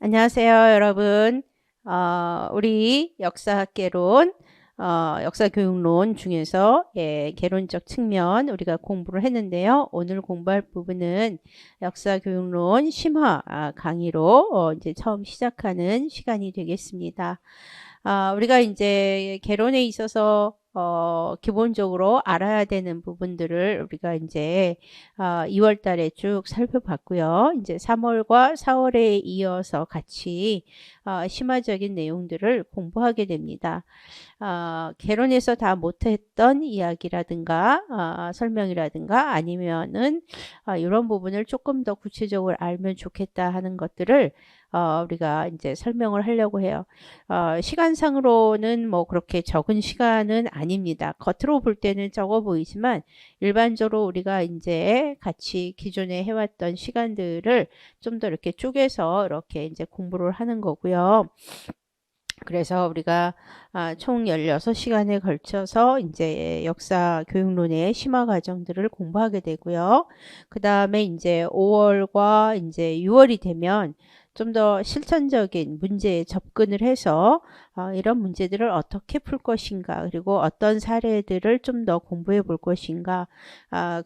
안녕하세요, 여러분. 우리 역사학개론, 역사교육론 중에서 개론적 측면 우리가 공부를 했는데요. 오늘 공부할 부분은 역사교육론 심화 강의로 이제 처음 시작하는 시간이 되겠습니다. 우리가 이제 개론에 있어서 기본적으로 알아야 되는 부분들을 우리가 이제 2월 달에 쭉 살펴봤고요. 이제 3월과 4월에 이어서 같이 심화적인 내용들을 공부하게 됩니다. 개론에서 다 못했던 이야기라든가 설명이라든가 아니면은 이런 부분을 조금 더 구체적으로 알면 좋겠다 하는 것들을 우리가 이제 설명을 하려고 해요. 시간상으로는 뭐 그렇게 적은 시간은 아닙니다. 겉으로 볼 때는 적어 보이지만 일반적으로 우리가 이제 같이 기존에 해왔던 시간들을 좀 더 이렇게 쪼개서 이렇게 이제 공부를 하는 거고요. 그래서 우리가 총 16시간에 걸쳐서 이제 역사 교육론의 심화 과정들을 공부하게 되고요. 그 다음에 이제 5월과 이제 6월이 되면 좀 더 실천적인 문제에 접근을 해서 이런 문제들을 어떻게 풀 것인가, 그리고 어떤 사례들을 좀 더 공부해 볼 것인가,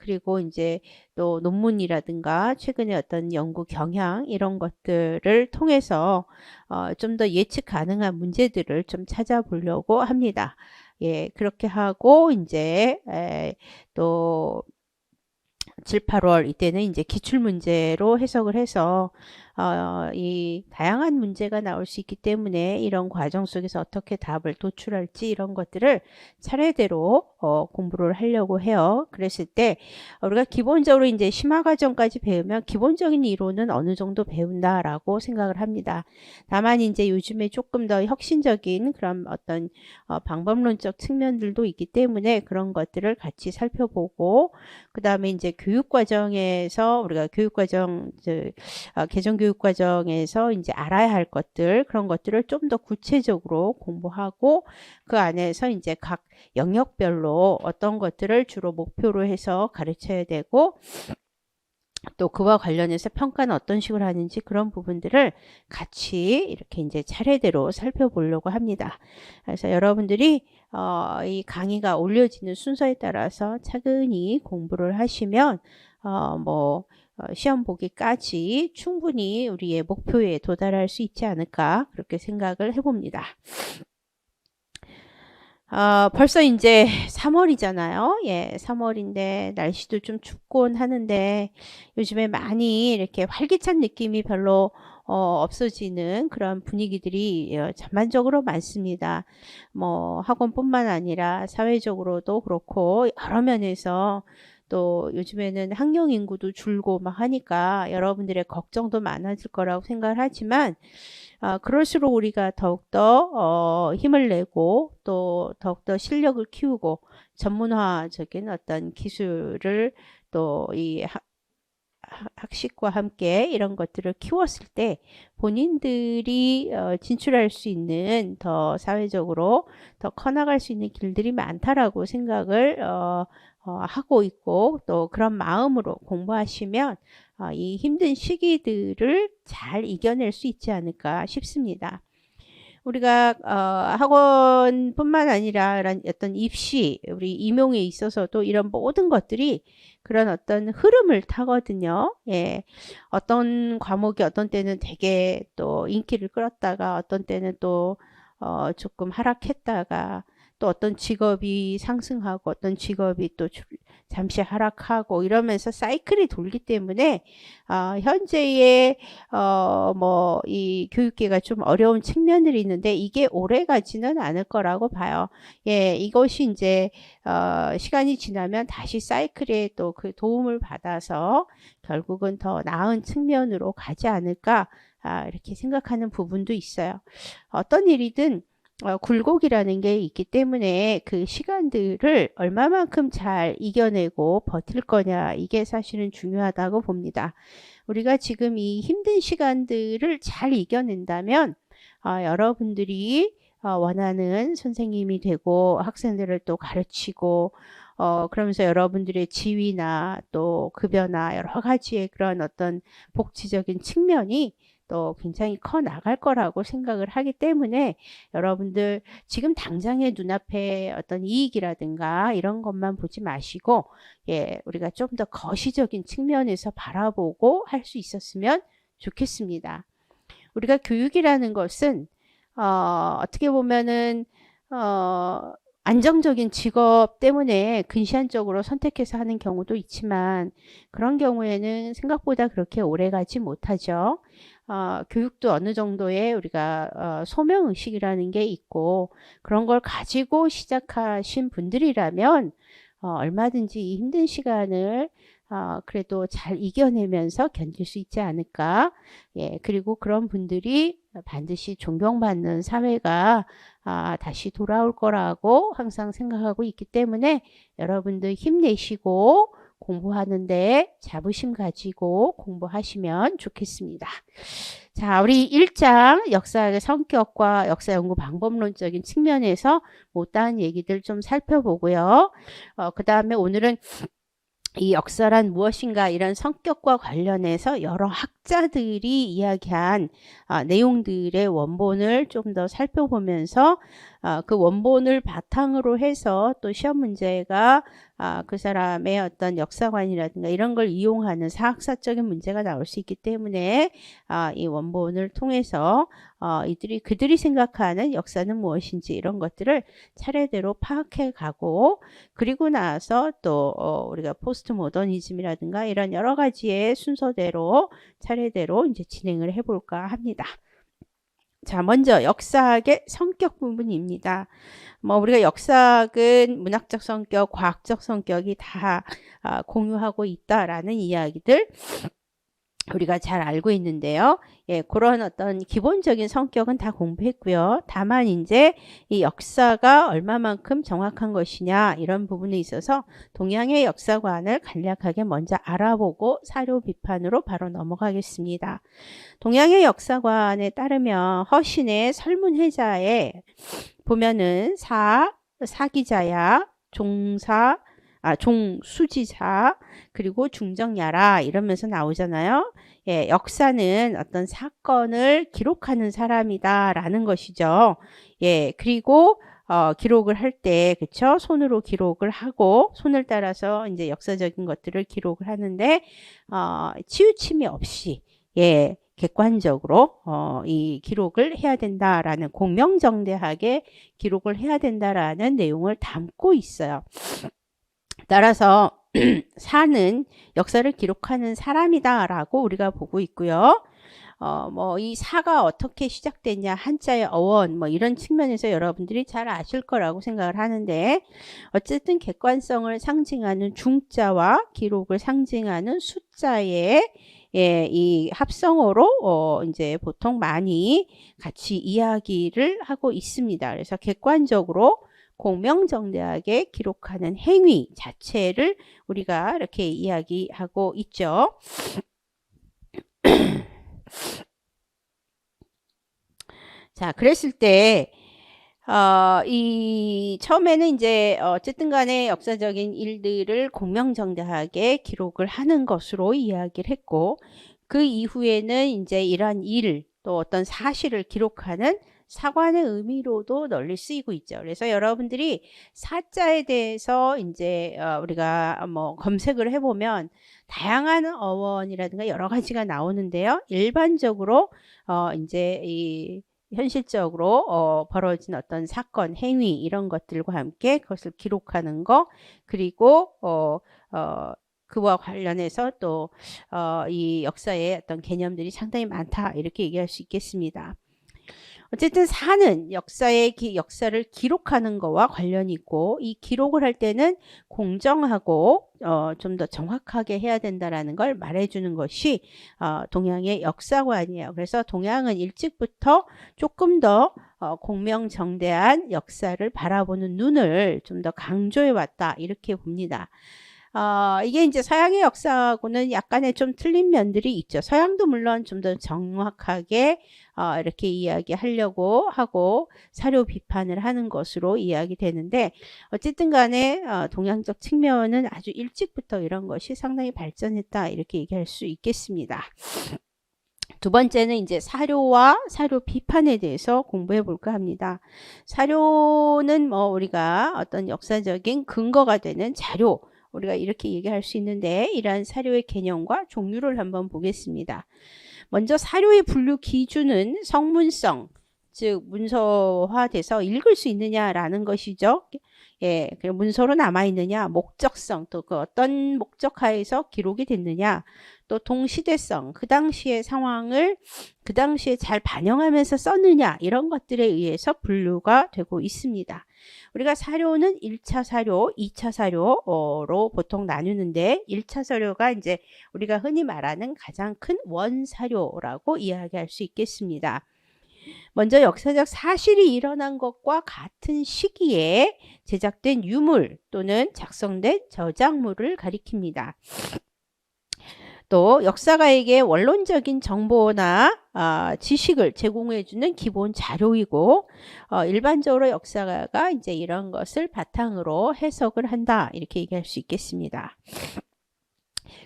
그리고 이제 또 논문이라든가 최근에 어떤 연구 경향 이런 것들을 통해서 좀 더 예측 가능한 문제들을 좀 찾아보려고 합니다. 예, 그렇게 하고 이제 또 7, 8월 이때는 이제 기출문제로 해석을 해서 이 다양한 문제가 나올 수 있기 때문에 이런 과정 속에서 어떻게 답을 도출할지 이런 것들을 차례대로 공부를 하려고 해요. 그랬을 때 우리가 기본적으로 이제 심화 과정까지 배우면 기본적인 이론은 어느 정도 배운다라고 생각을 합니다. 다만 이제 요즘에 조금 더 혁신적인 그런 어떤 방법론적 측면들도 있기 때문에 그런 것들을 같이 살펴보고, 그 다음에 이제 교육과정에서 우리가 교육과정 개정교육과정에서 이제 알아야 할 것들, 그런 것들을 좀 더 구체적으로 공부하고 그 안에서 이제 각 영역별로 어떤 것들을 주로 목표로 해서 가르쳐야 되고, 또 그와 관련해서 평가는 어떤 식으로 하는지 그런 부분들을 같이 이렇게 이제 차례대로 살펴보려고 합니다. 그래서 여러분들이 이 강의가 올려지는 순서에 따라서 차근히 공부를 하시면 시험 보기까지 충분히 우리의 목표에 도달할 수 있지 않을까 그렇게 생각을 해봅니다. 벌써 이제 3월이잖아요. 예, 3월인데 날씨도 좀 춥곤 하는데 요즘에 많이 이렇게 활기찬 느낌이 별로 없어지는 그런 분위기들이 전반적으로 많습니다. 뭐 학원뿐만 아니라 사회적으로도 그렇고 여러 면에서 또 요즘에는 학령 인구도 줄고 막 하니까 여러분들의 걱정도 많아질 거라고 생각을 하지만 그럴수록 우리가 더욱더 힘을 내고 또 더욱더 실력을 키우고 전문화적인 어떤 기술을 또 이 학식과 함께 이런 것들을 키웠을 때 본인들이 진출할 수 있는 더 사회적으로 더 커나갈 수 있는 길들이 많다라고 생각을 하고 있고, 또 그런 마음으로 공부하시면 이 힘든 시기들을 잘 이겨낼 수 있지 않을까 싶습니다. 우리가 학원뿐만 아니라 이런 어떤 입시, 우리 임용에 있어서도 이런 모든 것들이 그런 어떤 흐름을 타거든요. 예. 어떤 과목이 어떤 때는 되게 또 인기를 끌었다가 어떤 때는 또 조금 하락했다가 또 어떤 직업이 상승하고 어떤 직업이 또 잠시 하락하고 이러면서 사이클이 돌기 때문에 현재의 이 교육계가 좀 어려운 측면들이 있는데 이게 오래 가지는 않을 거라고 봐요. 예, 이것이 이제 시간이 지나면 다시 사이클에 또 그 도움을 받아서 결국은 더 나은 측면으로 가지 않을까 이렇게 생각하는 부분도 있어요. 어떤 일이든 굴곡이라는 게 있기 때문에 그 시간들을 얼마만큼 잘 이겨내고 버틸 거냐, 이게 사실은 중요하다고 봅니다. 우리가 지금 이 힘든 시간들을 잘 이겨낸다면 여러분들이 원하는 선생님이 되고 학생들을 또 가르치고 그러면서 여러분들의 지위나 또 급여나 여러 가지의 그런 어떤 복지적인 측면이 또 굉장히 커 나갈 거라고 생각을 하기 때문에 여러분들 지금 당장의 눈앞에 어떤 이익이라든가 이런 것만 보지 마시고 우리가 좀 더 거시적인 측면에서 바라보고 할 수 있었으면 좋겠습니다. 우리가 교육이라는 것은 어떻게 보면은 안정적인 직업 때문에 근시안적으로 선택해서 하는 경우도 있지만 그런 경우에는 생각보다 그렇게 오래 가지 못하죠. 교육도 어느 정도의 우리가 소명의식이라는 게 있고 그런 걸 가지고 시작하신 분들이라면 얼마든지 이 힘든 시간을 그래도 잘 이겨내면서 견딜 수 있지 않을까. 그리고 그런 분들이 반드시 존경받는 사회가 다시 돌아올 거라고 항상 생각하고 있기 때문에 여러분들 힘내시고 공부하는데 자부심 가지고 공부하시면 좋겠습니다. 자, 우리 1장 역사학의 성격과 역사 연구 방법론적인 측면에서 못다한 얘기들 좀 살펴보고요. 그 다음에 오늘은 이 역사란 무엇인가 이런 성격과 관련해서 여러 학자들이 이야기한 내용들의 원본을 좀 더 살펴보면서 그 원본을 바탕으로 해서 또 시험 문제가 그 사람의 어떤 역사관이라든가 이런 걸 이용하는 사학사적인 문제가 나올 수 있기 때문에 이 원본을 통해서 그들이 생각하는 역사는 무엇인지 이런 것들을 차례대로 파악해 가고 그리고 나서 또 우리가 포스트 모더니즘이라든가 이런 여러 가지의 순서대로 차례대로 이제 진행을 해볼까 합니다. 자, 먼저 역사학의 성격 부분입니다. 우리가 역사학은 문학적 성격, 과학적 성격이 다 공유하고 있다라는 이야기들 우리가 잘 알고 있는데요. 그런 어떤 기본적인 성격은 다 공부했고요. 다만 이제 이 역사가 얼마만큼 정확한 것이냐 이런 부분에 있어서 동양의 역사관을 간략하게 먼저 알아보고 사료 비판으로 바로 넘어가겠습니다. 동양의 역사관에 따르면 허신의 설문회자에 보면은 사기자야, 종수지사, 그리고 중정야라 이러면서 나오잖아요. 역사는 어떤 사건을 기록하는 사람이다라는 것이죠. 그리고 기록을 할 때, 그쵸? 손으로 기록을 하고, 손을 따라서 이제 역사적인 것들을 기록을 하는데, 치우침이 없이, 객관적으로 이 기록을 해야 된다라는 공명정대하게 기록을 해야 된다라는 내용을 담고 있어요. 따라서 사는 역사를 기록하는 사람이다라고 우리가 보고 있고요. 이 사가 어떻게 시작됐냐 한자의 어원 이런 측면에서 여러분들이 잘 아실 거라고 생각을 하는데 어쨌든 객관성을 상징하는 중자와 기록을 상징하는 숫자의 이 합성어로 이제 보통 많이 같이 이야기를 하고 있습니다. 그래서 객관적으로 공명정대하게 기록하는 행위 자체를 우리가 이렇게 이야기하고 있죠. 자, 그랬을 때 처음에는 이제 어쨌든 간에 역사적인 일들을 공명정대하게 기록을 하는 것으로 이야기를 했고 그 이후에는 이제 이러한 일 또 어떤 사실을 기록하는 사관의 의미로도 널리 쓰이고 있죠. 그래서 여러분들이 사자에 대해서 이제 우리가 검색을 해보면 다양한 어원이라든가 여러 가지가 나오는데요. 일반적으로 이제 이 현실적으로 벌어진 어떤 사건, 행위 이런 것들과 함께 그것을 기록하는 거 그리고 그와 관련해서 또 이 역사의 어떤 개념들이 상당히 많다 이렇게 얘기할 수 있겠습니다. 어쨌든 사는 역사를 기록하는 거와 관련이 있고 이 기록을 할 때는 공정하고 좀 더 정확하게 해야 된다라는 걸 말해주는 것이 동양의 역사관이에요. 그래서 동양은 일찍부터 조금 더 공명정대한 역사를 바라보는 눈을 좀 더 강조해 왔다 이렇게 봅니다. 이게 이제 서양의 역사하고는 약간의 좀 틀린 면들이 있죠. 서양도 물론 좀 더 정확하게 이렇게 이야기하려고 하고 사료 비판을 하는 것으로 이야기되는데 어쨌든 간에 동양적 측면은 아주 일찍부터 이런 것이 상당히 발전했다 이렇게 얘기할 수 있겠습니다. 두 번째는 이제 사료와 사료 비판에 대해서 공부해 볼까 합니다. 사료는 뭐 우리가 어떤 역사적인 근거가 되는 자료, 우리가 이렇게 얘기할 수 있는데 이러한 사료의 개념과 종류를 한번 보겠습니다. 먼저 사료의 분류 기준은 성문성, 즉 문서화돼서 읽을 수 있느냐라는 것이죠. 예, 그리고 문서로 남아 있느냐, 목적성, 또 그 어떤 목적하에서 기록이 됐느냐, 또 동시대성, 그 당시의 상황을 그 당시에 잘 반영하면서 썼느냐, 이런 것들에 의해서 분류가 되고 있습니다. 우리가 사료는 1차 사료, 2차 사료로 보통 나누는데 1차 사료가 이제 우리가 흔히 말하는 가장 큰 원사료라고 이야기할 수 있겠습니다. 먼저 역사적 사실이 일어난 것과 같은 시기에 제작된 유물 또는 작성된 저작물을 가리킵니다. 또 역사가에게 원론적인 정보나 지식을 제공해주는 기본 자료이고 일반적으로 역사가가 이제 이런 것을 바탕으로 해석을 한다 이렇게 얘기할 수 있겠습니다.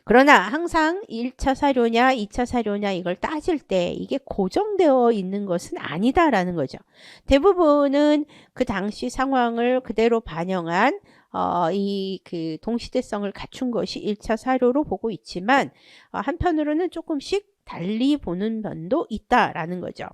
그러나 항상 1차 사료냐 2차 사료냐 이걸 따질 때 이게 고정되어 있는 것은 아니다라는 거죠. 대부분은 그 당시 상황을 그대로 반영한 이 그 동시대성을 갖춘 것이 1차 사료로 보고 있지만 한편으로는 조금씩 달리 보는 면도 있다라는 거죠.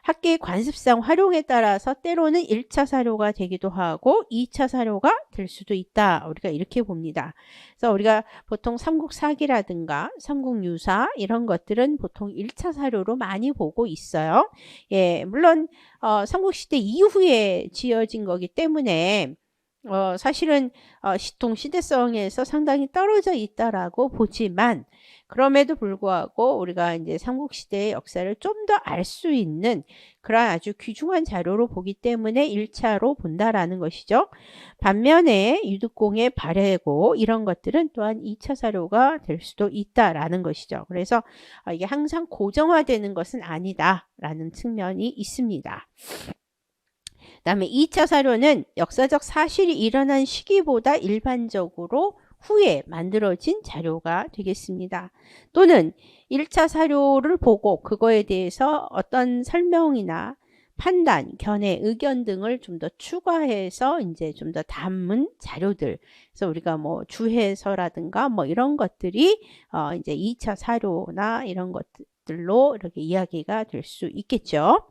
학계의 관습상 활용에 따라서 때로는 1차 사료가 되기도 하고 2차 사료가 될 수도 있다. 우리가 이렇게 봅니다. 그래서 우리가 보통 삼국사기라든가 삼국유사 이런 것들은 보통 1차 사료로 많이 보고 있어요. 예, 물론 삼국시대 이후에 지어진 거기 때문에 사실은 동시대성에서 상당히 떨어져 있다라고 보지만 그럼에도 불구하고 우리가 이제 삼국시대의 역사를 좀 더 알 수 있는 그런 아주 귀중한 자료로 보기 때문에 1차로 본다라는 것이죠. 반면에 유득공의 발해고 이런 것들은 또한 2차 사료가 될 수도 있다라는 것이죠. 그래서 이게 항상 고정화되는 것은 아니다라는 측면이 있습니다. 그다음에 2차 사료는 역사적 사실이 일어난 시기보다 일반적으로 후에 만들어진 자료가 되겠습니다. 또는 1차 사료를 보고 그거에 대해서 어떤 설명이나 판단, 견해, 의견 등을 좀 더 추가해서 이제 좀 더 담은 자료들. 그래서 우리가 뭐 주해서라든가 뭐 이런 것들이 이제 2차 사료나 이런 것들로 이렇게 이야기가 될 수 있겠죠.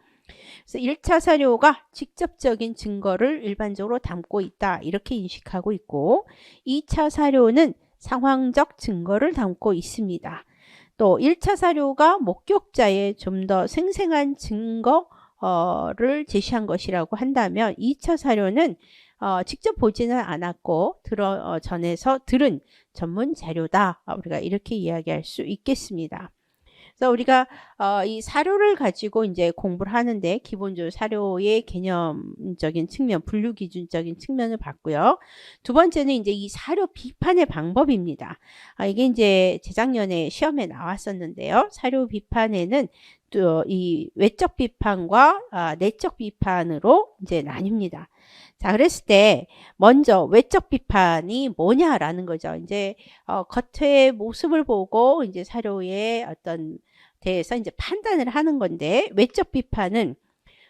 그래서 1차 사료가 직접적인 증거를 일반적으로 담고 있다 이렇게 인식하고 있고 2차 사료는 상황적 증거를 담고 있습니다. 또 1차 사료가 목격자의 좀 더 생생한 증거를 제시한 것이라고 한다면 2차 사료는 직접 보지는 않았고 전해서 들은 전문 자료다. 우리가 이렇게 이야기할 수 있겠습니다. 그래서 우리가 이 사료를 가지고 이제 공부를 하는데 기본적으로 사료의 개념적인 측면, 분류 기준적인 측면을 봤고요. 두 번째는 이제 이 사료 비판의 방법입니다. 이게 이제 재작년에 시험에 나왔었는데요. 사료 비판에는 또 이 외적 비판과 내적 비판으로 이제 나뉩니다. 자, 그랬을 때 먼저 외적 비판이 뭐냐라는 거죠. 이제 겉의 모습을 보고 이제 사료의 어떤 대해서 이제 판단을 하는 건데 외적 비판은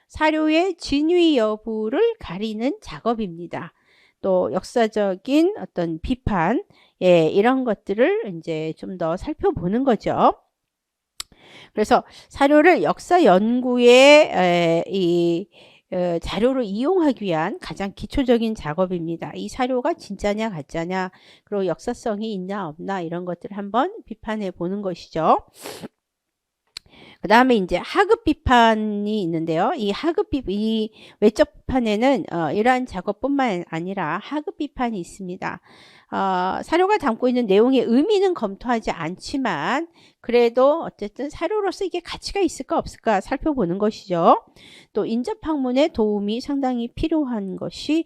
사료의 진위 여부를 가리는 작업입니다. 또 역사적인 어떤 비판, 예, 이런 것들을 이제 좀 더 살펴보는 거죠. 그래서 사료를 역사 연구에 자료를 이용하기 위한 가장 기초적인 작업입니다. 이 사료가 진짜냐 가짜냐 그리고 역사성이 있나 없나 이런 것들을 한번 비판해 보는 것이죠. 그 다음에 이제 하급 비판이 있는데요. 이 외적 비판에는 이러한 작업뿐만 아니라 하급 비판이 있습니다. 사료가 담고 있는 내용의 의미는 검토하지 않지만 그래도 어쨌든 사료로서 이게 가치가 있을까 없을까 살펴보는 것이죠. 또 인접 학문의 도움이 상당히 필요한 것이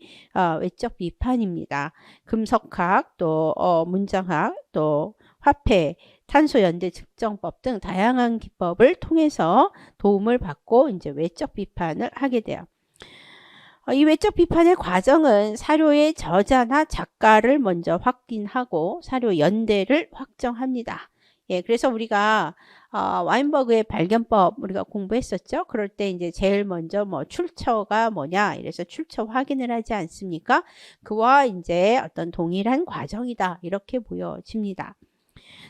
외적 비판입니다. 금속학, 또 문장학, 또 화폐, 탄소 연대 측정법 등 다양한 기법을 통해서 도움을 받고 이제 외적 비판을 하게 돼요. 이 외적 비판의 과정은 사료의 저자나 작가를 먼저 확인하고 사료 연대를 확정합니다. 예, 그래서 우리가 와인버그의 발견법 우리가 공부했었죠. 그럴 때 이제 제일 먼저 뭐 출처가 뭐냐 이래서 출처 확인을 하지 않습니까? 그와 이제 어떤 동일한 과정이다 이렇게 보여집니다.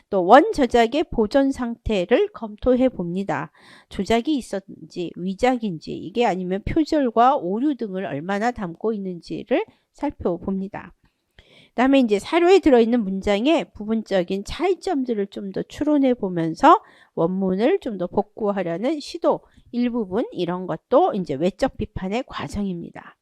또 원저작의 보존 상태를 검토해 봅니다. 조작이 있었는지 위작인지 이게 아니면 표절과 오류 등을 얼마나 담고 있는지를 살펴봅니다. 그다음에 이제 사료에 들어있는 문장의 부분적인 차이점들을 좀 더 추론해 보면서 원문을 좀 더 복구하려는 시도 일부분 이런 것도 이제 외적 비판의 과정입니다.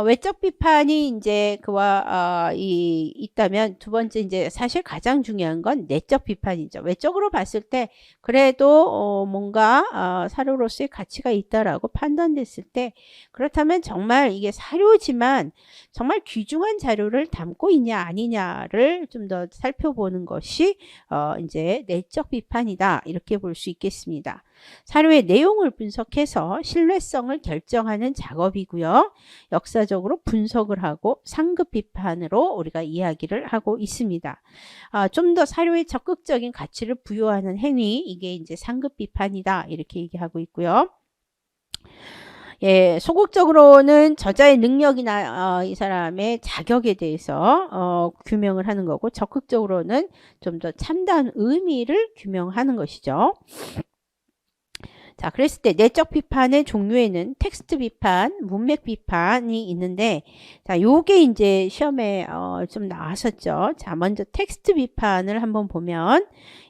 외적 비판이 이제 그와 있다면 두 번째 이제 사실 가장 중요한 건 내적 비판이죠. 외적으로 봤을 때 그래도 뭔가 사료로서의 가치가 있다라고 판단됐을 때 그렇다면 정말 이게 사료지만 정말 귀중한 자료를 담고 있냐 아니냐를 좀 더 살펴보는 것이 이제 내적 비판이다 이렇게 볼 수 있겠습니다. 사료의 내용을 분석해서 신뢰성을 결정하는 작업이고요. 역사적으로 분석을 하고 상급 비판으로 우리가 이야기를 하고 있습니다. 좀 더 사료에 적극적인 가치를 부여하는 행위, 이게 이제 상급 비판이다 이렇게 얘기하고 있고요. 예, 소극적으로는 저자의 능력이나 이 사람의 자격에 대해서 규명을 하는 거고 적극적으로는 좀 더 참다운 의미를 규명하는 것이죠. 자, 그랬을 때 내적 비판의 종류에는 텍스트 비판, 문맥 비판이 있는데 자, 요게 이제 시험에 좀 나왔었죠. 자, 먼저 텍스트 비판을 한번 보면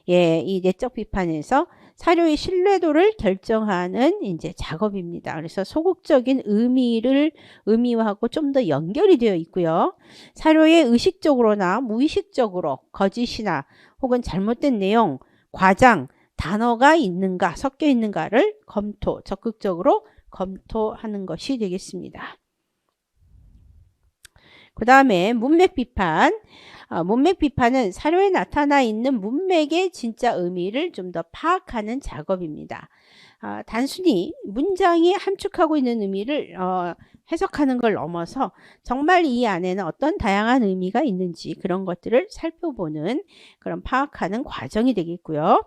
예, 이 내적 비판에서 사료의 신뢰도를 결정하는 이제 작업입니다. 그래서 소극적인 의미하고 좀 더 연결이 되어 있고요. 사료에 의식적으로나 무의식적으로 거짓이나 혹은 잘못된 내용, 과장, 단어가 있는가 섞여 있는가를 적극적으로 검토하는 것이 되겠습니다. 그 다음에 문맥 비판. 문맥 비판은 사료에 나타나 있는 문맥의 진짜 의미를 좀 더 파악하는 작업입니다. 단순히 문장이 함축하고 있는 의미를 해석하는 걸 넘어서 정말 이 안에는 어떤 다양한 의미가 있는지 그런 것들을 살펴보는 그런 파악하는 과정이 되겠고요.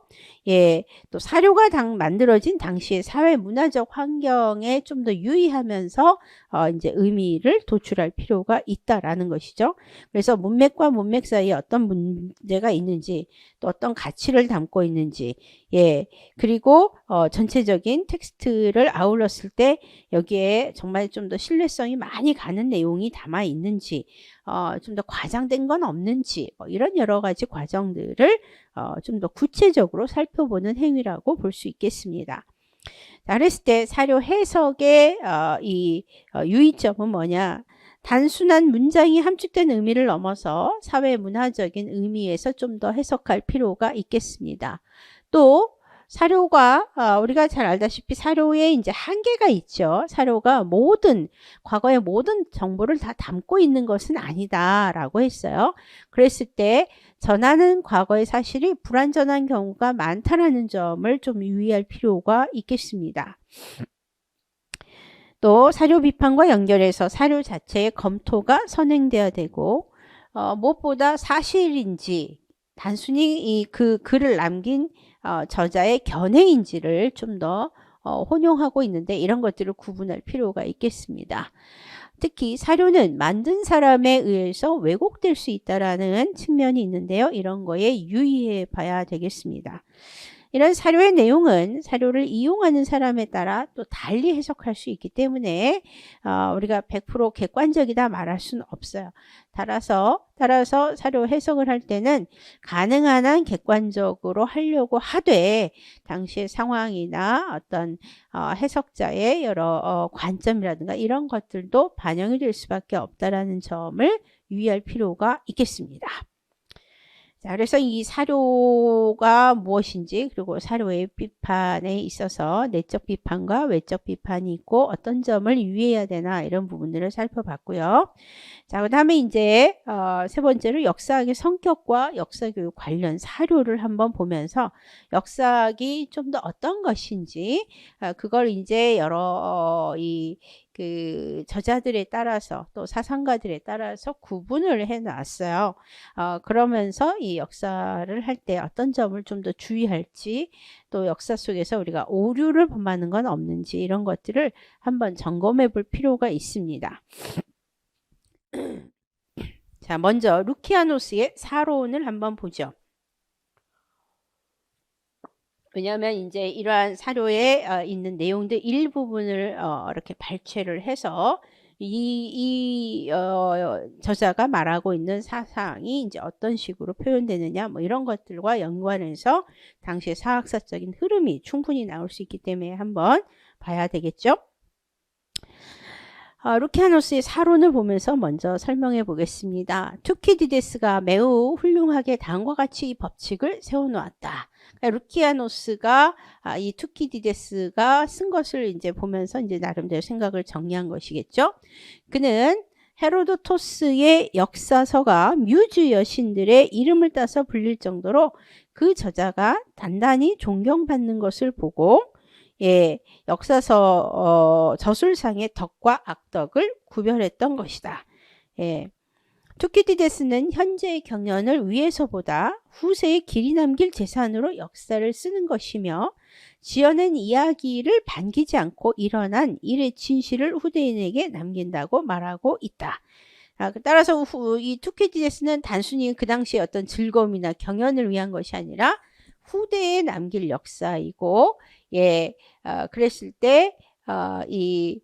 예, 또 사료가 만들어진 당시의 사회 문화적 환경에 좀 더 유의하면서 이제 의미를 도출할 필요가 있다라는 것이죠. 그래서 문맥과 문맥 사이에 어떤 문제가 있는지 또 어떤 가치를 담고 있는지 예, 그리고 전체적인 텍스트를 아울렀을 때 여기에 정말 좀 더 신뢰성이 많이 가는 내용이 담아 있는지 좀 더 과장된 건 없는지 이런 여러 가지 과정들을 좀 더 구체적으로 살펴보는 행위라고 볼 수 있겠습니다. 자, 그랬을 때 사료 해석의 이 유의점은 뭐냐? 단순한 문장이 함축된 의미를 넘어서 사회 문화적인 의미에서 좀 더 해석할 필요가 있겠습니다. 또 사료가 우리가 잘 알다시피 사료에 이제 한계가 있죠. 사료가 과거의 모든 정보를 다 담고 있는 것은 아니다라고 했어요. 그랬을 때 전하는 과거의 사실이 불완전한 경우가 많다라는 점을 좀 유의할 필요가 있겠습니다. 또 사료 비판과 연결해서 사료 자체의 검토가 선행되어야 되고 무엇보다 사실인지 단순히 그 글을 남긴 저자의 견해인지를 좀 더 혼용하고 있는데 이런 것들을 구분할 필요가 있겠습니다. 특히 사료는 만든 사람에 의해서 왜곡될 수 있다는 측면이 있는데요. 이런 거에 유의해 봐야 되겠습니다. 이런 사료의 내용은 사료를 이용하는 사람에 따라 또 달리 해석할 수 있기 때문에 우리가 100% 객관적이다 말할 수는 없어요. 따라서 사료 해석을 할 때는 가능한 한 객관적으로 하려고 하되 당시의 상황이나 어떤 해석자의 여러 관점이라든가 이런 것들도 반영이 될 수밖에 없다라는 점을 유의할 필요가 있겠습니다. 자, 그래서 이 사료가 무엇인지 그리고 사료의 비판에 있어서 내적 비판과 외적 비판이 있고 어떤 점을 유의해야 되나 이런 부분들을 살펴봤고요. 자, 그 다음에 이제 세 번째로 역사학의 성격과 역사교육 관련 사료를 한번 보면서 역사학이 좀 더 어떤 것인지 그걸 이제 여러 그 저자들에 따라서 또 사상가들에 따라서 구분을 해 놨어요. 그러면서 이 역사를 할 때 어떤 점을 좀 더 주의할지, 또 역사 속에서 우리가 오류를 범하는 건 없는지, 이런 것들을 한번 점검해 볼 필요가 있습니다. 자, 먼저 루키아노스의 사론을 한번 보죠. 왜냐하면 이제 이러한 사료에 있는 내용들 일부분을 이렇게 발췌를 해서 저자가 말하고 있는 사상이 이제 어떤 식으로 표현되느냐, 뭐 이런 것들과 연관해서 당시의 사학사적인 흐름이 충분히 나올 수 있기 때문에 한번 봐야 되겠죠. 루키아노스의 사론을 보면서 먼저 설명해 보겠습니다. 투키디데스가 매우 훌륭하게 다음과 같이 이 법칙을 세워놓았다. 그러니까 루키아노스가 이 투키디데스가 쓴 것을 이제 보면서 이제 나름대로 생각을 정리한 것이겠죠. 그는 헤로도토스의 역사서가 뮤즈 여신들의 이름을 따서 불릴 정도로 그 저자가 단단히 존경받는 것을 보고 역사서 저술상의 덕과 악덕을 구별했던 것이다. 투키디데스는 현재의 경연을 위해서보다 후세에 길이 남길 재산으로 역사를 쓰는 것이며 지어낸 이야기를 반기지 않고 일어난 일의 진실을 후대인에게 남긴다고 말하고 있다. 따라서 이 투키디데스는 단순히 그 당시의 어떤 즐거움이나 경연을 위한 것이 아니라 후대에 남길 역사이고, 그랬을 때 이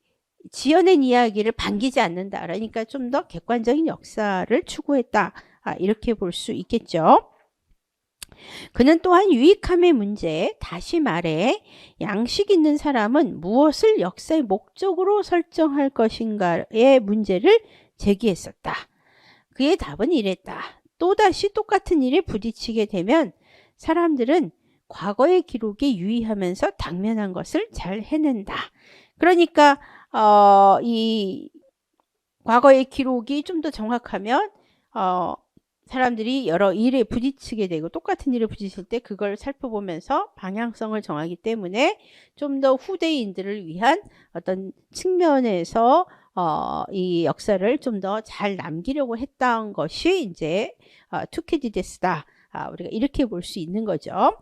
지어낸 이야기를 반기지 않는다. 그러니까 좀 더 객관적인 역사를 추구했다. 이렇게 볼 수 있겠죠. 그는 또한 유익함의 문제, 다시 말해 양식 있는 사람은 무엇을 역사의 목적으로 설정할 것인가의 문제를 제기했었다. 그의 답은 이랬다. 또다시 똑같은 일에 부딪히게 되면 사람들은 과거의 기록에 유의하면서 당면한 것을 잘 해낸다. 그러니까 이 과거의 기록이 좀 더 정확하면 사람들이 여러 일에 부딪히게 되고 똑같은 일에 부딪힐 때 그걸 살펴보면서 방향성을 정하기 때문에 좀 더 후대인들을 위한 어떤 측면에서 이 역사를 좀 더 잘 남기려고 했던 것이 이제 투키디데스다. 우리가 이렇게 볼 수 있는 거죠.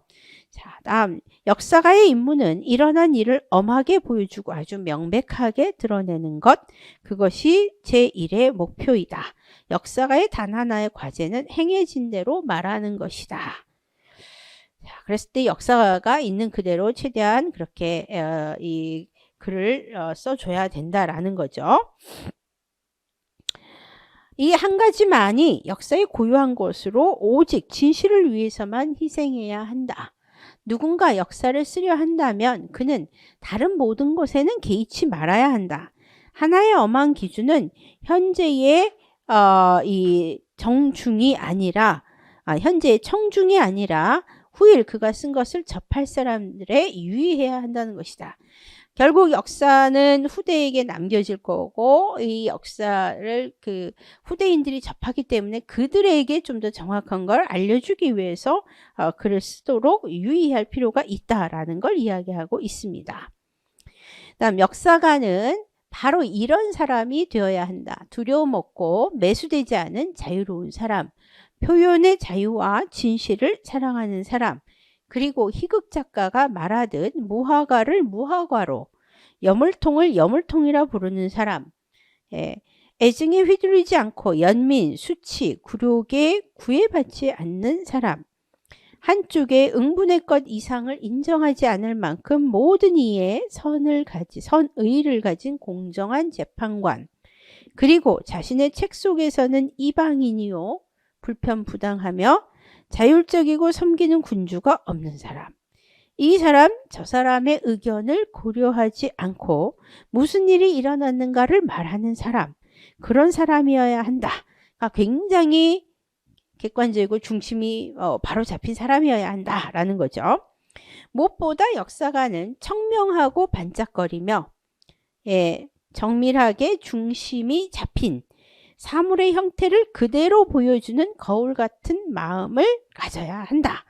자, 다음 역사가의 임무는 일어난 일을 엄하게 보여주고 아주 명백하게 드러내는 것, 그것이 제1의 목표이다. 역사가의 단 하나의 과제는 행해진 대로 말하는 것이다. 자, 그랬을 때 역사가가 있는 그대로 최대한 그렇게 이 글을 써줘야 된다라는 거죠. 이 한 가지만이 역사의 고유한 것으로 오직 진실을 위해서만 희생해야 한다. 누군가 역사를 쓰려 한다면 그는 다른 모든 것에는 개의치 말아야 한다. 하나의 엄한 기준은 현재의 이 정중이 아니라 현재의 청중이 아니라 후일 그가 쓴 것을 접할 사람들에 유의해야 한다는 것이다. 결국 역사는 후대에게 남겨질 거고 이 역사를 그 후대인들이 접하기 때문에 그들에게 좀 더 정확한 걸 알려주기 위해서 글을 쓰도록 유의할 필요가 있다라는 걸 이야기하고 있습니다. 다음 역사가는 바로 이런 사람이 되어야 한다. 두려움 없고 매수되지 않은 자유로운 사람, 표현의 자유와 진실을 사랑하는 사람, 그리고 희극 작가가 말하듯 무화과를 무화과로, 여물통을 여물통이라 부르는 사람, 애증에 휘둘리지 않고 연민, 수치, 굴욕에 구애받지 않는 사람, 한쪽에 응분의 것 이상을 인정하지 않을 만큼 모든 이에 선의를 가진 공정한 재판관, 그리고 자신의 책 속에서는 이방인이요 불편부당하며 자율적이고 섬기는 군주가 없는 사람. 이 사람, 저 사람의 의견을 고려하지 않고 무슨 일이 일어났는가를 말하는 사람. 그런 사람이어야 한다. 그러니까 굉장히 객관적이고 중심이 바로 잡힌 사람이어야 한다라는 거죠. 무엇보다 역사가는 청명하고 반짝거리며 정밀하게 중심이 잡힌 사물의 형태를 그대로 보여주는 거울 같은 마음을 가져야 한다.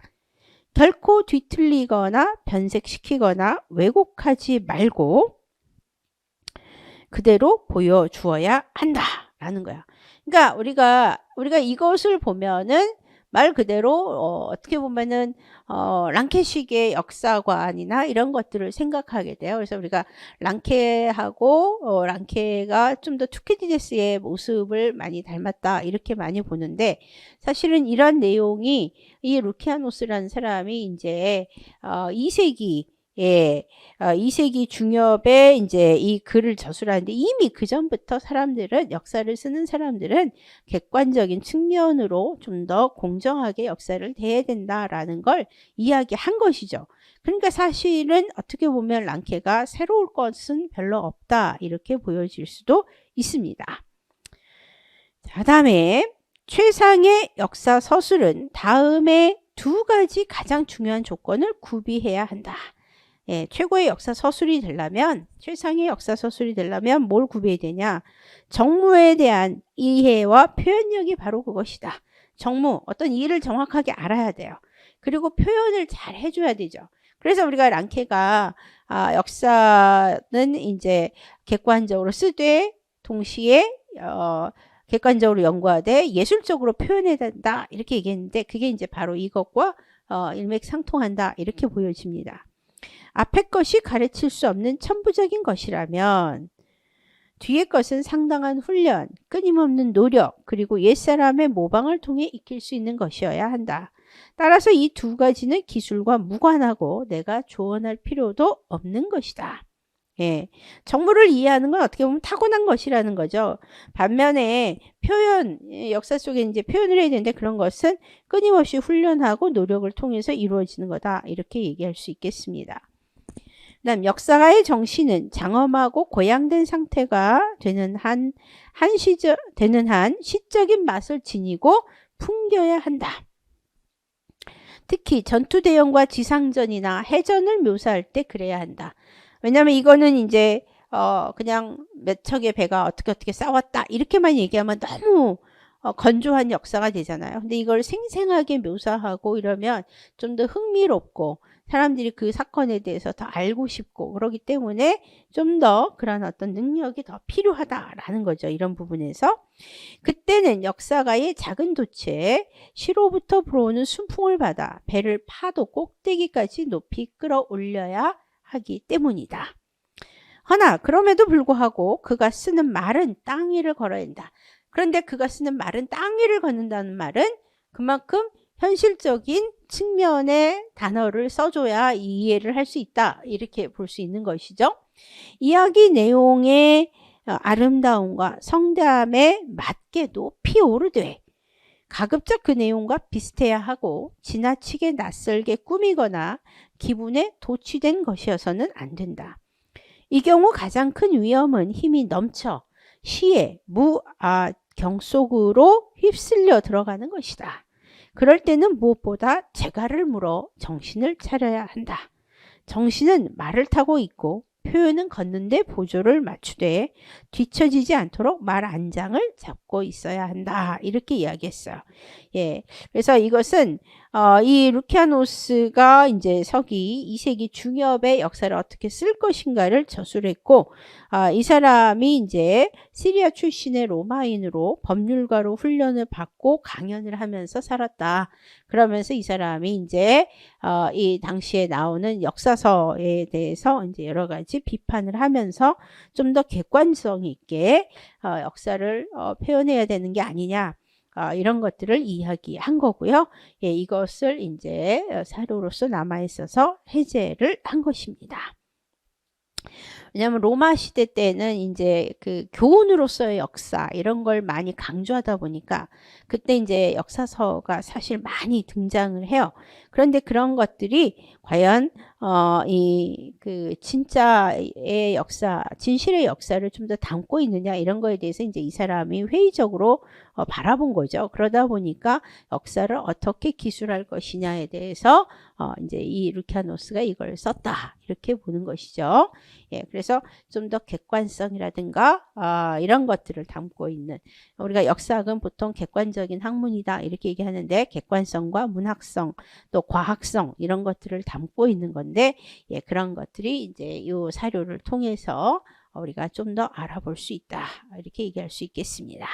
결코 뒤틀리거나 변색시키거나 왜곡하지 말고 그대로 보여주어야 한다라는 거야. 그러니까 우리가 이것을 보면은 말 그대로 어떻게 보면은 랑케식의 역사관이나 이런 것들을 생각하게 돼요. 그래서 우리가 랑케하고 랑케가 좀 더 투키디데스의 모습을 많이 닮았다 이렇게 많이 보는데, 사실은 이런 내용이 이 루키아노스라는 사람이 이제 2세기 2세기 중엽에 이제 이 글을 저술하는데, 이미 그 전부터 역사를 쓰는 사람들은 객관적인 측면으로 좀 더 공정하게 역사를 대해야 된다라는 걸 이야기한 것이죠. 그러니까 사실은 어떻게 보면 랑케가 새로울 것은 별로 없다 이렇게 보여질 수도 있습니다. 자, 다음에 최상의 역사 서술은 다음에 두 가지 가장 중요한 조건을 구비해야 한다. 최고의 역사 서술이 되려면, 최상의 역사 서술이 되려면 뭘 구비해야 되냐? 정무에 대한 이해와 표현력이 바로 그것이다. 정무, 어떤 이해를 정확하게 알아야 돼요. 그리고 표현을 잘 해줘야 되죠. 그래서 우리가 랑케가 역사는 이제 객관적으로 쓰되 동시에 객관적으로 연구하되 예술적으로 표현해야 된다 이렇게 얘기했는데, 그게 이제 바로 이것과 일맥상통한다 이렇게 보여집니다. 앞의 것이 가르칠 수 없는 천부적인 것이라면 뒤의 것은 상당한 훈련, 끊임없는 노력, 그리고 옛사람의 모방을 통해 익힐 수 있는 것이어야 한다. 따라서 이 두 가지는 기술과 무관하고 내가 조언할 필요도 없는 것이다. 정보를 이해하는 건 어떻게 보면 타고난 것이라는 거죠. 반면에 표현, 역사 속에 이제 표현을 해야 되는데, 그런 것은 끊임없이 훈련하고 노력을 통해서 이루어지는 거다 이렇게 얘기할 수 있겠습니다. 그다음 역사가의 정신은 장엄하고 고양된 상태가 되는 한 시적인 맛을 지니고 풍겨야 한다. 특히 전투 대형과 지상전이나 해전을 묘사할 때 그래야 한다. 왜냐하면 이거는 이제 그냥 몇 척의 배가 어떻게 싸웠다 이렇게만 얘기하면 너무 건조한 역사가 되잖아요. 근데 이걸 생생하게 묘사하고 이러면 좀 더 흥미롭고 사람들이 그 사건에 대해서 더 알고 싶고 그러기 때문에 좀 더 그런 어떤 능력이 더 필요하다라는 거죠. 이런 부분에서. 그때는 역사가의 작은 돛에 시로부터 불어오는 순풍을 받아 배를 파도 꼭대기까지 높이 끌어올려야 하기 때문이다. 허나 그럼에도 불구하고 그가 쓰는 말은 땅 위를 걸어야 한다. 그런데 그가 쓰는 말은 땅 위를 걷는다는 말은 그만큼 현실적인 측면의 단어를 써줘야 이해를 할 수 있다 이렇게 볼 수 있는 것이죠. 이야기 내용의 아름다움과 성담에 맞게 높이 오르되 가급적 그 내용과 비슷해야 하고 지나치게 낯설게 꾸미거나 기분에 도취된 것이어서는 안 된다. 이 경우 가장 큰 위험은 힘이 넘쳐 시의 경 속으로 휩쓸려 들어가는 것이다. 그럴 때는 무엇보다 재갈을 물어 정신을 차려야 한다. 정신은 말을 타고 있고 표현은 걷는데 보조를 맞추되 뒤처지지 않도록 말 안장을 잡고 있어야 한다. 이렇게 이야기했어요. 그래서 이것은 이 루키아노스가 이제 서기 2세기 중엽의 역사를 어떻게 쓸 것인가를 저술했고, 이 사람이 이제 시리아 출신의 로마인으로 법률가로 훈련을 받고 강연을 하면서 살았다. 그러면서 이 사람이 이제 이 당시에 나오는 역사서에 대해서 이제 여러 가지 비판을 하면서 좀 더 객관성 있게 역사를 표현해야 되는 게 아니냐. 이런 것들을 이야기한 거고요. 이것을 이제 사료로서 남아 있어서 해제를 한 것입니다. 왜냐하면 로마 시대 때는 이제 그 교훈으로서의 역사 이런 걸 많이 강조하다 보니까 그때 이제 역사서가 사실 많이 등장을 해요. 그런데 그런 것들이 과연 이 그 진짜의 역사, 진실의 역사를 좀 더 담고 있느냐 이런 거에 대해서 이제 이 사람이 회의적으로 바라본 거죠. 그러다 보니까 역사를 어떻게 기술할 것이냐에 대해서 이제 이 루키아노스가 이걸 썼다 이렇게 보는 것이죠. 그래서 좀 더 객관성이라든가 이런 것들을 담고 있는, 우리가 역사학은 보통 객관적인 학문이다 이렇게 얘기하는데 객관성과 문학성 또 과학성 이런 것들을 담고 있는 건데, 그런 것들이 이제 이 사료를 통해서 우리가 좀 더 알아볼 수 있다. 이렇게 얘기할 수 있겠습니다.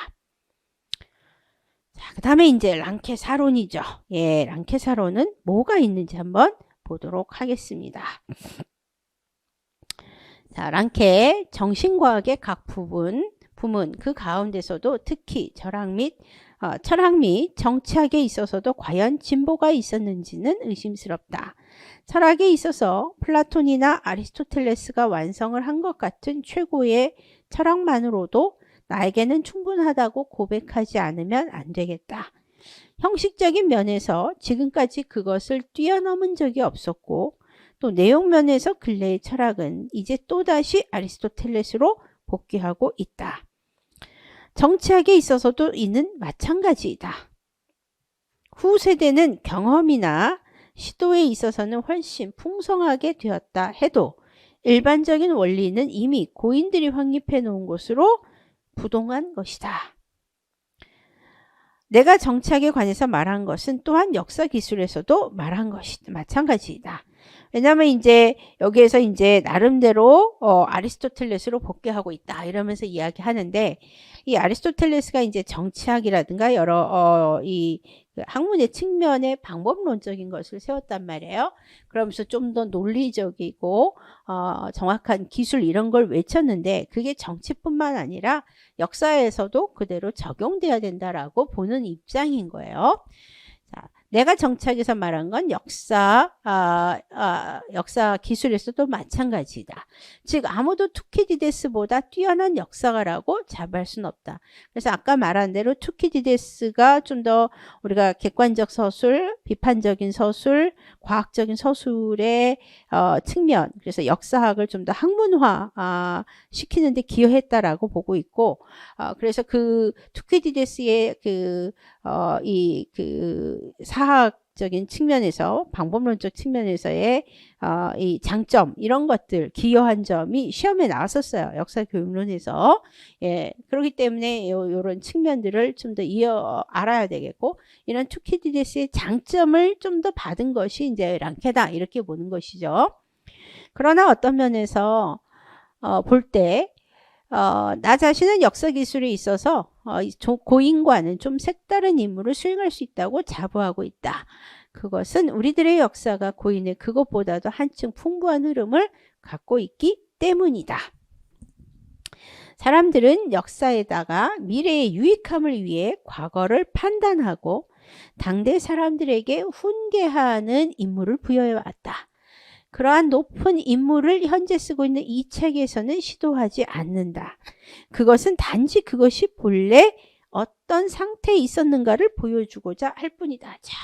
자, 그 다음에 이제 랑케사론이죠. 예, 랑케사론은 뭐가 있는지 한번 보도록 하겠습니다. 자, 랑케 정신과학의 각 부문 그 가운데서도 특히 철학 및 정치학에 있어서도 과연 진보가 있었는지는 의심스럽다. 철학에 있어서 플라톤이나 아리스토텔레스가 완성을 한 것 같은 최고의 철학만으로도 나에게는 충분하다고 고백하지 않으면 안 되겠다. 형식적인 면에서 지금까지 그것을 뛰어넘은 적이 없었고 또 내용 면에서 근래의 철학은 이제 또다시 아리스토텔레스로 복귀하고 있다. 정치학에 있어서도 이는 마찬가지이다. 후세대는 경험이나 시도에 있어서는 훨씬 풍성하게 되었다 해도 일반적인 원리는 이미 고인들이 확립해 놓은 것으로 부동한 것이다. 내가 정치학에 관해서 말한 것은 또한 역사 기술에서도 말한 것이 마찬가지이다. 왜냐하면 이제 여기에서 이제 나름대로 아리스토텔레스로 복귀하고 있다 이러면서 이야기하는데 이 아리스토텔레스가 이제 정치학이라든가 여러 그 학문의 측면의 방법론적인 것을 세웠단 말이에요. 그러면서 좀 더 논리적이고 정확한 기술 이런 걸 외쳤는데 그게 정치뿐만 아니라 역사에서도 그대로 적용돼야 된다라고 보는 입장인 거예요. 자, 내가 정치학에서 말한 건 역사 기술에서도 마찬가지다. 즉 아무도 투키디데스보다 뛰어난 역사가라고 자부할 수는 없다. 그래서 아까 말한 대로 투키디데스가 좀 더 우리가 객관적 서술, 비판적인 서술, 과학적인 서술의 측면, 그래서 역사학을 좀 더 학문화 시키는 데 기여했다라고 보고 있고 그래서 그 투키디데스의 사학적인 측면에서 방법론적 측면에서의 이 장점 이런 것들 기여한 점이 시험에 나왔었어요. 역사교육론에서. 예, 그렇기 때문에 이런 측면들을 좀 더 알아야 되겠고 이런 투키디데스의 장점을 좀 더 받은 것이 이제 랑케다 이렇게 보는 것이죠. 그러나 어떤 면에서 볼 때 나 자신은 역사 기술에 있어서 고인과는 좀 색다른 임무를 수행할 수 있다고 자부하고 있다. 그것은 우리들의 역사가 고인의 그것보다도 한층 풍부한 흐름을 갖고 있기 때문이다. 사람들은 역사에다가 미래의 유익함을 위해 과거를 판단하고 당대 사람들에게 훈계하는 임무를 부여해왔다. 그러한 높은 임무를 현재 쓰고 있는 이 책에서는 시도하지 않는다. 그것은 단지 그것이 본래 어떤 상태에 있었는가를 보여주고자 할 뿐이다. 자,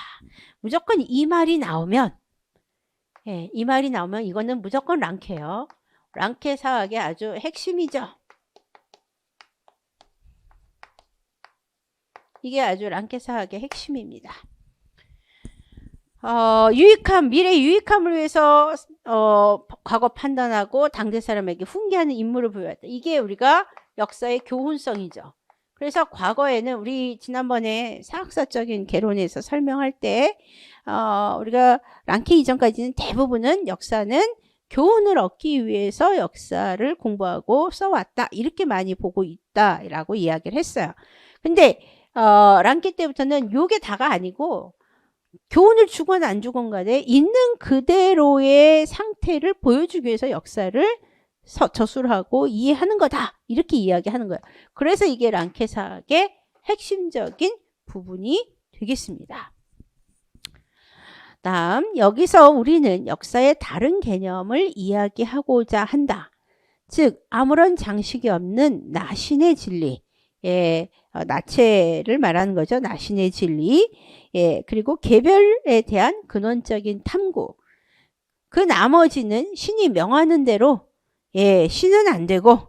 무조건 이 말이 나오면 이거는 무조건 랑케예요. 랑케 사학의 아주 핵심이죠. 이게 아주 랑케 사학의 핵심입니다. 미래 유익함을 위해서 과거 판단하고 당대 사람에게 훈계하는 임무를 부여했다. 이게 우리가 역사의 교훈성이죠. 그래서 과거에는 우리 지난번에 사학사적인 개론에서 설명할 때 우리가 랑케 이전까지는 대부분은 역사는 교훈을 얻기 위해서 역사를 공부하고 써왔다. 이렇게 많이 보고 있다라고 이야기를 했어요. 근데 랑케 때부터는 요게 다가 아니고 교훈을 주건 안 주건 간에 있는 그대로의 상태를 보여주기 위해서 역사를 저술하고 이해하는 거다. 이렇게 이야기하는 거예요. 그래서 이게 랑케 사학의 핵심적인 부분이 되겠습니다. 다음 여기서 우리는 역사의 다른 개념을 이야기하고자 한다. 즉 아무런 장식이 없는 나신의 진리. 나체를 말하는 거죠. 나신의 진리. 그리고 개별에 대한 근원적인 탐구. 그 나머지는 신이 명하는 대로 신은 안 되고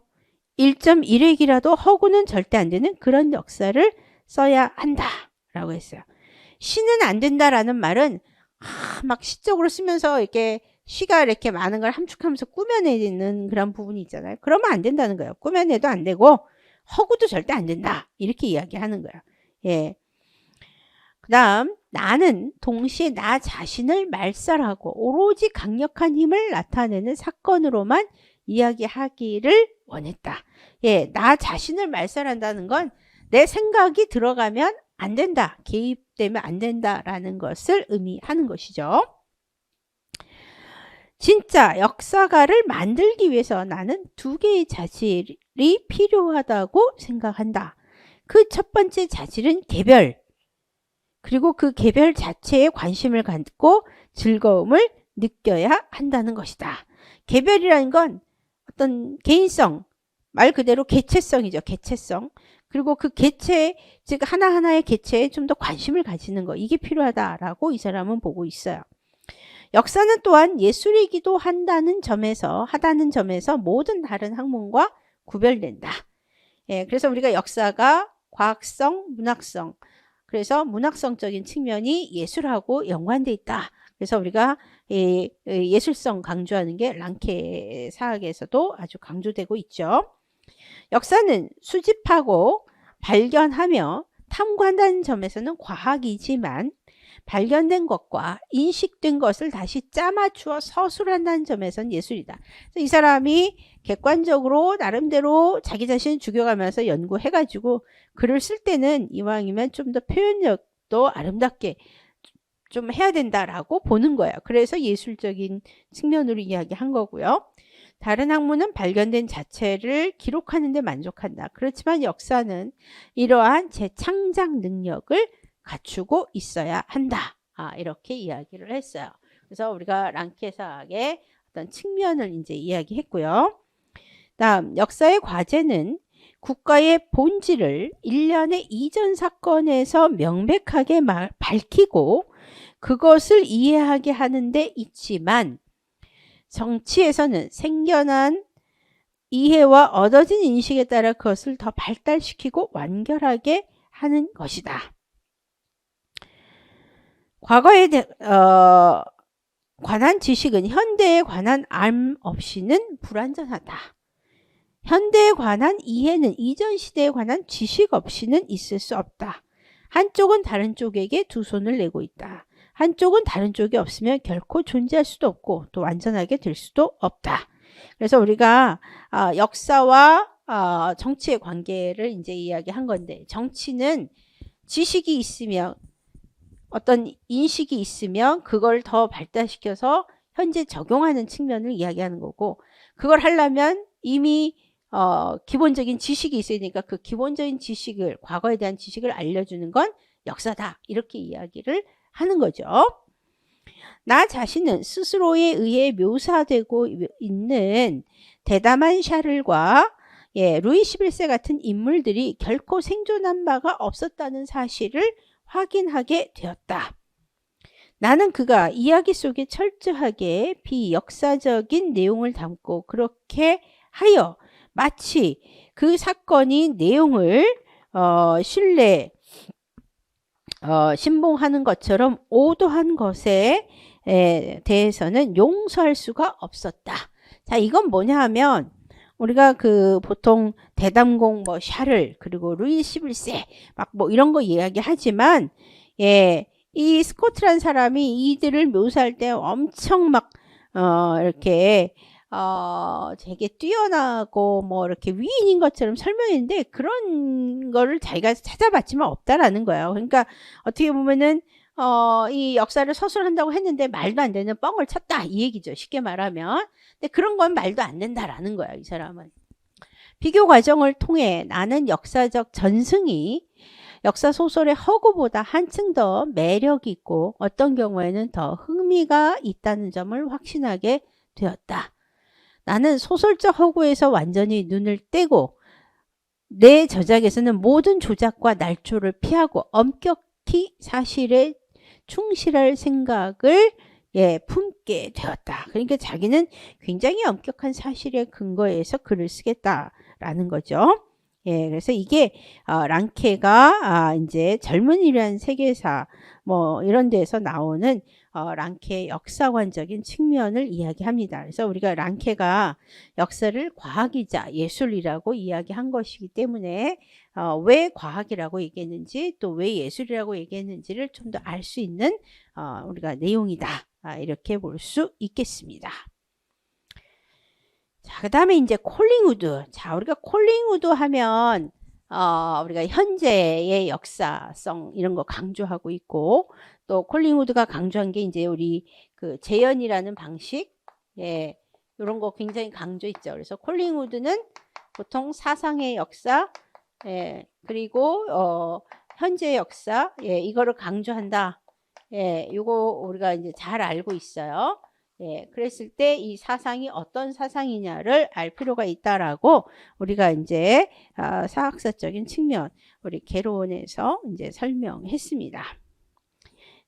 1.1핵이라도 허구는 절대 안 되는 그런 역사를 써야 한다라고 했어요. 신은 안 된다라는 말은 막 시적으로 쓰면서 이렇게 시가 이렇게 많은 걸 함축하면서 꾸며내는 그런 부분이 있잖아요. 그러면 안 된다는 거예요. 꾸며내도 안 되고 허구도 절대 안 된다. 이렇게 이야기하는 거예요. 그 다음 나는 동시에 나 자신을 말살하고 오로지 강력한 힘을 나타내는 사건으로만 이야기하기를 원했다. 예, 나 자신을 말살한다는 건 내 생각이 들어가면 안 된다. 개입되면 안 된다라는 것을 의미하는 것이죠. 진짜 역사가를 만들기 위해서 나는 두 개의 자질이 필요하다고 생각한다. 그 첫 번째 자질은 개별. 그리고 그 개별 자체에 관심을 갖고 즐거움을 느껴야 한다는 것이다. 개별이라는 건 어떤 개인성, 말 그대로 개체성이죠. 개체성. 그리고 그 개체, 즉 하나하나의 개체에 좀 더 관심을 가지는 거. 이게 필요하다라고 이 사람은 보고 있어요. 역사는 또한 예술이기도 하다는 점에서 모든 다른 학문과 구별된다. 예, 그래서 우리가 역사가 과학성, 문학성, 그래서 문학성적인 측면이 예술하고 연관돼 있다. 그래서 우리가 예술성 강조하는 게 랑케 사학에서도 아주 강조되고 있죠. 역사는 수집하고 발견하며 탐구한다는 점에서는 과학이지만 발견된 것과 인식된 것을 다시 짜맞추어 서술한다는 점에서는 예술이다. 이 사람이 객관적으로 나름대로 자기 자신을 죽여가면서 연구해가지고 글을 쓸 때는 이왕이면 좀 더 표현력도 아름답게 좀 해야 된다라고 보는 거예요. 그래서 예술적인 측면으로 이야기한 거고요. 다른 학문은 발견된 자체를 기록하는 데 만족한다. 그렇지만 역사는 이러한 재창작 능력을 갖추고 있어야 한다. 이렇게 이야기를 했어요. 그래서 우리가 랑케사학의 어떤 측면을 이제 이야기했고요. 다음, 역사의 과제는 국가의 본질을 일련의 이전 사건에서 명백하게 밝히고 그것을 이해하게 하는 데 있지만 정치에서는 생겨난 이해와 얻어진 인식에 따라 그것을 더 발달시키고 완결하게 하는 것이다. 과거에 관한 지식은 현대에 관한 알 없이는 불완전하다. 현대에 관한 이해는 이전 시대에 관한 지식 없이는 있을 수 없다. 한쪽은 다른 쪽에게 두 손을 내고 있다. 한쪽은 다른 쪽이 없으면 결코 존재할 수도 없고 또 완전하게 될 수도 없다. 그래서 우리가 역사와 정치의 관계를 이제 이야기한 건데, 정치는 지식이 있으면 어떤 인식이 있으면 그걸 더 발달시켜서 현재 적용하는 측면을 이야기하는 거고, 그걸 하려면 이미 기본적인 지식이 있어야 되니까 그 기본적인 지식을, 과거에 대한 지식을 알려주는 건 역사다. 이렇게 이야기를 하는 거죠. 나 자신은 스스로에 의해 묘사되고 있는 대담한 샤를과 루이 11세 같은 인물들이 결코 생존한 바가 없었다는 사실을 확인하게 되었다. 나는 그가 이야기 속에 철저하게 비역사적인 내용을 담고 그렇게 하여 마치 그 사건이 내용을 신봉하는 것처럼 오도한 것에 대해서는 용서할 수가 없었다. 자, 이건 뭐냐 하면 우리가 보통 대담공 샤를 그리고 루이 11세 막 이런 거 이야기하지만 이 스코트라는 사람이 이들을 묘사할 때 엄청 이렇게 되게 뛰어나고 이렇게 위인인 것처럼 설명했는데 그런 거를 자기가 찾아봤지만 없다라는 거예요. 그러니까 어떻게 보면은 이 역사를 서술한다고 했는데 말도 안 되는 뻥을 쳤다 이 얘기죠. 쉽게 말하면. 근데 그런 건 말도 안 된다라는 거예요. 이 사람은. 비교 과정을 통해 나는 역사적 전승이 역사 소설의 허구보다 한층 더 매력 있고 어떤 경우에는 더 흥미가 있다는 점을 확신하게 되었다. 나는 소설적 허구에서 완전히 눈을 떼고 내 저작에서는 모든 조작과 날조를 피하고 엄격히 사실에 충실할 생각을 품게 되었다. 그러니까 자기는 굉장히 엄격한 사실에 근거해서 글을 쓰겠다라는 거죠. 그래서 이게 랑케가 이제 젊은이라는 세계사 이런 데서 나오는 랑케의 역사관적인 측면을 이야기합니다. 그래서 우리가 랑케가 역사를 과학이자 예술이라고 이야기한 것이기 때문에 왜 과학이라고 얘기했는지 또 왜 예술이라고 얘기했는지를 좀 더 알 수 있는 우리가 내용이다. 이렇게 볼 수 있겠습니다. 자, 그 다음에 이제 콜링우드. 자, 우리가 콜링우드 하면, 우리가 현재의 역사성 이런 거 강조하고 있고, 또 콜링우드가 강조한 게 이제 우리 그 재현이라는 방식, 예, 이런 거 굉장히 강조했죠. 그래서 콜링우드는 보통 사상의 역사, 예, 그리고, 현재의 역사, 예, 이거를 강조한다. 예, 요거 우리가 이제 잘 알고 있어요. 예, 그랬을 때 이 사상이 어떤 사상이냐를 알 필요가 있다라고 우리가 이제 사학사적인 측면 우리 개론에서 이제 설명했습니다.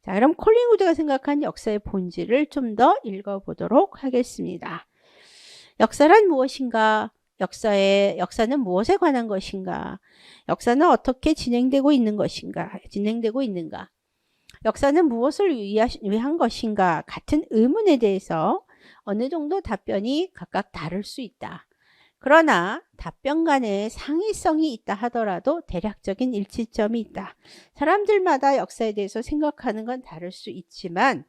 자, 그럼 콜링우드가 생각한 역사의 본질을 좀 더 읽어보도록 하겠습니다. 역사란 무엇인가? 역사는 무엇에 관한 것인가? 역사는 어떻게 진행되고 있는가? 역사는 무엇을 위한 것인가 같은 의문에 대해서 어느 정도 답변이 각각 다를 수 있다. 그러나 답변 간에 상이성이 있다 하더라도 대략적인 일치점이 있다. 사람들마다 역사에 대해서 생각하는 건 다를 수 있지만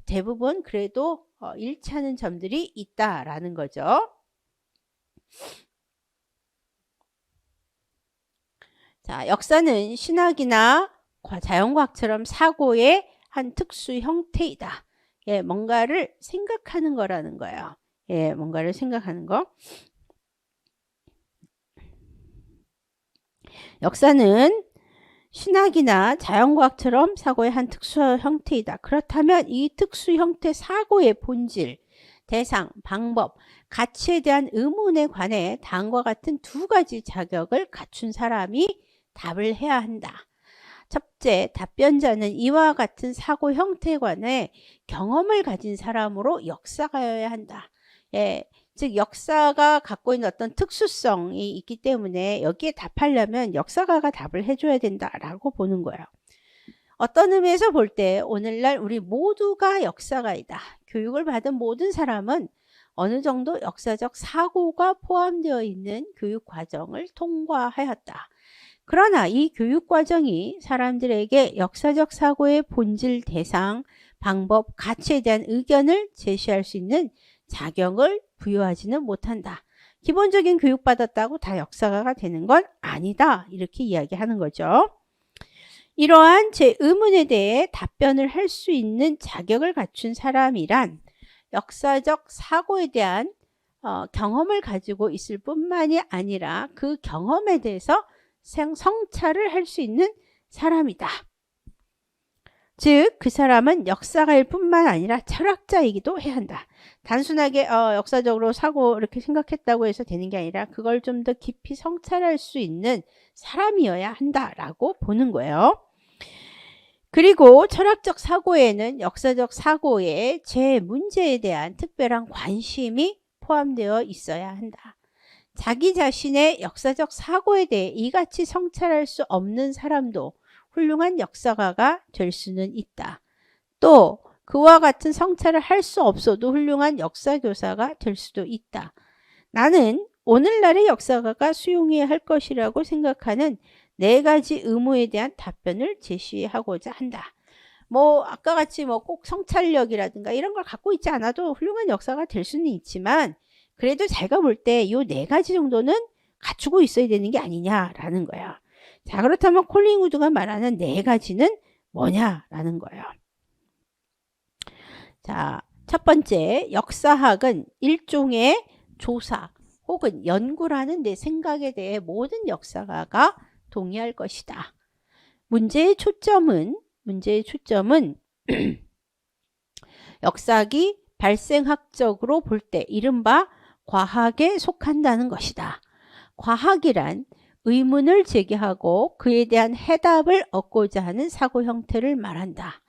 대부분 그래도 일치하는 점들이 있다라는 거죠. 자, 역사는 신학이나 자연과학처럼 사고의 한 특수 형태이다. 예, 뭔가를 생각하는 거라는 거예요. 예, 뭔가를 생각하는 거. 역사는 신학이나 자연과학처럼 사고의 한 특수 형태이다. 그렇다면 이 특수 형태 사고의 본질, 대상, 방법, 가치에 대한 의문에 관해 다음과 같은 두 가지 자격을 갖춘 사람이 답을 해야 한다. 첫째, 답변자는 이와 같은 사고 형태에 관해 경험을 가진 사람으로 역사가여야 한다. 예, 즉 역사가 갖고 있는 어떤 특수성이 있기 때문에 여기에 답하려면 역사가가 답을 해줘야 된다라고 보는 거예요. 어떤 의미에서 볼 때 오늘날 우리 모두가 역사가이다. 교육을 받은 모든 사람은 어느 정도 역사적 사고가 포함되어 있는 교육 과정을 통과하였다. 그러나 이 교육 과정이 사람들에게 역사적 사고의 본질, 대상, 방법, 가치에 대한 의견을 제시할 수 있는 자격을 부여하지는 못한다. 기본적인 교육받았다고 다 역사가가 되는 건 아니다. 이렇게 이야기하는 거죠. 이러한 제 의문에 대해 답변을 할 수 있는 자격을 갖춘 사람이란 역사적 사고에 대한 경험을 가지고 있을 뿐만이 아니라 그 경험에 대해서 성찰을 할 수 있는 사람이다. 즉, 그 사람은 역사가일 뿐만 아니라 철학자이기도 해야 한다. 단순하게 역사적으로 사고 이렇게 생각했다고 해서 되는 게 아니라 그걸 좀 더 깊이 성찰할 수 있는 사람이어야 한다라고 보는 거예요. 그리고 철학적 사고에는 역사적 사고의 제 문제에 대한 특별한 관심이 포함되어 있어야 한다. 자기 자신의 역사적 사고에 대해 이같이 성찰할 수 없는 사람도 훌륭한 역사가가 될 수는 있다. 또 그와 같은 성찰을 할 수 없어도 훌륭한 역사교사가 될 수도 있다. 나는 오늘날의 역사가가 수용해야 할 것이라고 생각하는 4가지 의무에 대한 답변을 제시하고자 한다. 아까 같이 꼭 성찰력이라든가 이런 걸 갖고 있지 않아도 훌륭한 역사가 될 수는 있지만 그래도 제가 볼 때 이 4가지 정도는 갖추고 있어야 되는 게 아니냐라는 거야. 자, 그렇다면 콜링우드가 말하는 4가지는 뭐냐라는 거예요. 자, 첫 번째, 역사학은 일종의 조사 혹은 연구라는 내 생각에 대해 모든 역사가가 동의할 것이다. 문제의 초점은 역사학이 발생학적으로 볼 때 이른바 과학에 속한다는 것이다. 과학이란 의문을 제기하고 그에 대한 해답을 얻고자 하는 사고 형태를 말한다.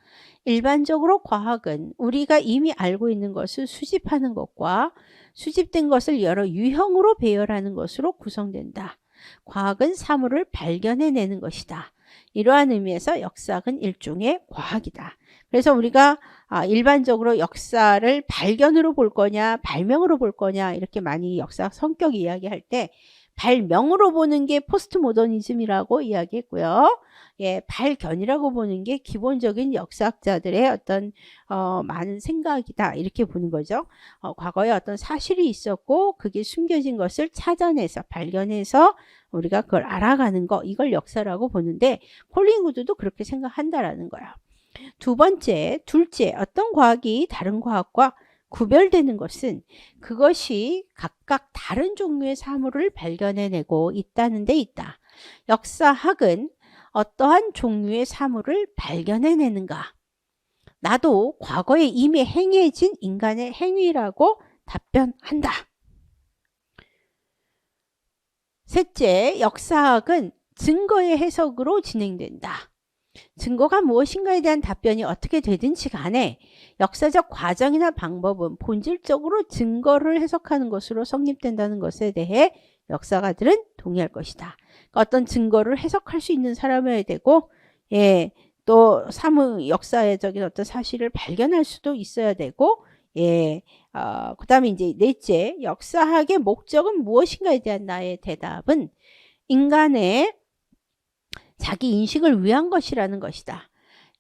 일반적으로 과학은 우리가 이미 알고 있는 것을 수집하는 것과 수집된 것을 여러 유형으로 배열하는 것으로 구성된다. 과학은 사물을 발견해내는 것이다. 이러한 의미에서 역사학은 일종의 과학이다. 그래서 우리가 일반적으로 역사를 발견으로 볼 거냐 발명으로 볼 거냐 이렇게 많이 역사학 성격 이야기할 때 발명으로 보는 게 포스트 모더니즘이라고 이야기했고요. 예, 발견이라고 보는 게 기본적인 역사학자들의 어떤 많은 생각이다 이렇게 보는 거죠. 과거에 어떤 사실이 있었고 그게 숨겨진 것을 찾아내서 발견해서 우리가 그걸 알아가는 거, 이걸 역사라고 보는데 콜링우드도 그렇게 생각한다라는 거야. 둘째, 어떤 과학이 다른 과학과 구별되는 것은 그것이 각각 다른 종류의 사물을 발견해내고 있다는 데 있다. 역사학은 어떠한 종류의 사물을 발견해내는가? 나도 과거에 이미 행해진 인간의 행위라고 답변한다. 셋째, 역사학은 증거의 해석으로 진행된다. 증거가 무엇인가에 대한 답변이 어떻게 되든지 간에 역사적 과정이나 방법은 본질적으로 증거를 해석하는 것으로 성립된다는 것에 대해 역사가들은 동의할 것이다. 그러니까 어떤 증거를 해석할 수 있는 사람이어야 되고, 예, 또 역사적인 어떤 사실을 발견할 수도 있어야 되고, 예, 그 다음에 이제 넷째, 역사학의 목적은 무엇인가에 대한 나의 대답은 인간의 자기 인식을 위한 것이라는 것이다.